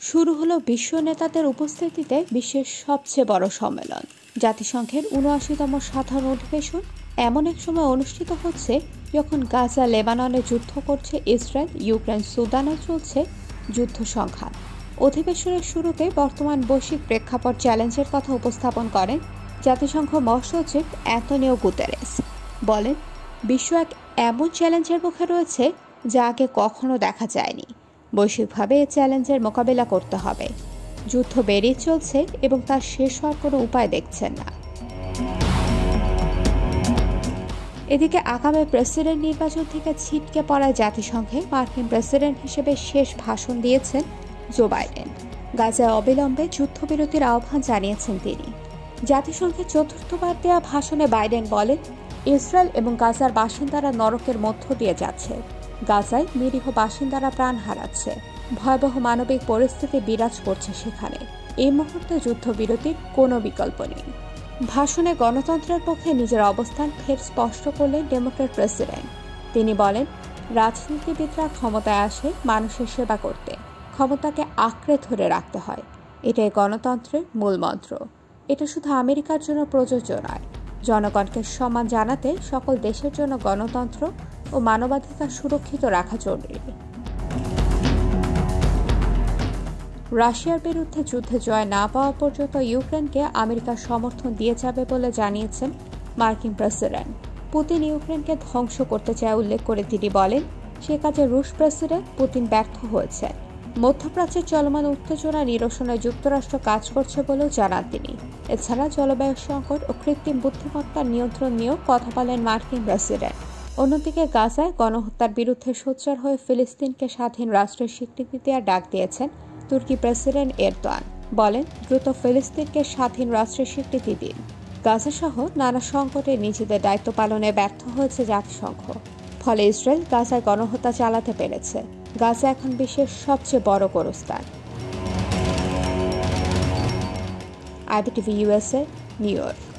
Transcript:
শুরু হলো বিশ্ব নেতাদের উপস্থিতিতে বিশ্বের সবচেয়ে বড় সম্মেলন। জাতিসংঘের ৭৯তম সাধারণ অধিবেশন এমন এক সময় অনুষ্ঠিত হচ্ছে যখন গাজা লেবাননে যুদ্ধ করছে ইসরায়েল, ইউক্রেন সুদানে চলছে যুদ্ধ সংঘাত। অধিবেশনের শুরুতে বর্তমান বৈশ্বিক প্রেক্ষাপট চ্যালেঞ্জের কথা উপস্থাপন করেন জাতিসংঘ মহাসচিব অ্যান্তোনিও গুতেরেস। বলেন, বিশ্ব এক এমন চ্যালেঞ্জের মুখে রয়েছে যা আগে কখনো দেখা যায়নি। বৈশ্বিকভাবে এই চ্যালেঞ্জের মোকাবিলা করতে হবে। যুদ্ধ বেড়েই চলছে এবং তার শেষ হওয়ার কোনো উপায় দেখছেন না। এদিকে আগামী প্রেসিডেন্ট নির্বাচন থেকে ছিটকে পড়ায় জাতিসংঘে মার্কিন প্রেসিডেন্ট হিসেবে শেষ ভাষণ দিয়েছেন জো বাইডেন। গাজায় অবিলম্বে যুদ্ধবিরতির আহ্বান জানিয়েছেন তিনি। জাতিসংঘের চতুর্থবার দেওয়া ভাষণে বাইডেন বলেন, ইসরায়েল এবং গাজার বাসিন্দারা নরকের মধ্য দিয়ে যাচ্ছে। গাজায় নিরীহ বাসিন্দারা প্রাণ হারাচ্ছে। ভয়াবহ মানবিক পরিস্থিতি বিরাজ করছে সেখানে। এই মুহূর্তে যুদ্ধবিরতির কোনো বিকল্প নেই। ভাষণে গণতন্ত্রের পক্ষে নিজের অবস্থান ফের স্পষ্ট করলেন ডেমোক্র্যাট প্রেসিডেন্ট। তিনি বলেন, রাজনীতিবিদরা ক্ষমতায় আসে মানুষের সেবা করতে, ক্ষমতাকে আঁকড়ে ধরে রাখতে হয়। এটাই গণতন্ত্রের মূল মন্ত্র। এটা শুধু আমেরিকার জন্য প্রযোজ্য নয়। জনগণকে সম্মান জানাতে সকল দেশের জন্য গণতন্ত্র ও মানবাধিকার সুরক্ষিত রাখা জরুরি। রাশিয়ার বিরুদ্ধে যুদ্ধে জয় না পাওয়া পর্যন্ত ইউক্রেনকে আমেরিকার সমর্থন দিয়ে যাবে বলে জানিয়েছেন মার্কিন প্রেসিডেন্ট। পুতিন ইউক্রেনকে ধ্বংস করতে চায় উল্লেখ করে তিনি বলেন, সে কাজে রুশ প্রেসিডেন্ট পুতিন ব্যর্থ হয়েছে। মধ্যপ্রাচ্যের চলমান উত্তেজনা নিরসনে যুক্তরাষ্ট্র কাজ করছে বলেও জানান তিনি। এছাড়া জলবায়ু সংকট ও কৃত্রিম বুদ্ধিমত্তার নিয়ন্ত্রণ নিয়েও কথা বলেন মার্কিন প্রেসিডেন্ট। অন্যদিকে গাজায় গণহত্যার বিরুদ্ধে সোচ্চার হয়ে ফিলিস্তিনকে স্বাধীন রাষ্ট্রের স্বীকৃতি দেওয়ার ডাক দিয়েছেন তুর্কি প্রেসিডেন্ট এরদোয়ান। বলেন, দ্রুত ফিলিস্তিনকে স্বাধীন রাষ্ট্রের স্বীকৃতি দিন। গাজা সহ নানা সংকটে নিজেদের দায়িত্ব পালনে ব্যর্থ হয়েছে জাতিসংঘ। ফলে ইসরায়েল গাজায় গণহত্যা চালাতে পেরেছে। গাজা এখন বিশ্বের সবচেয়ে বড় গোরস্থান। IBTV USA, new York.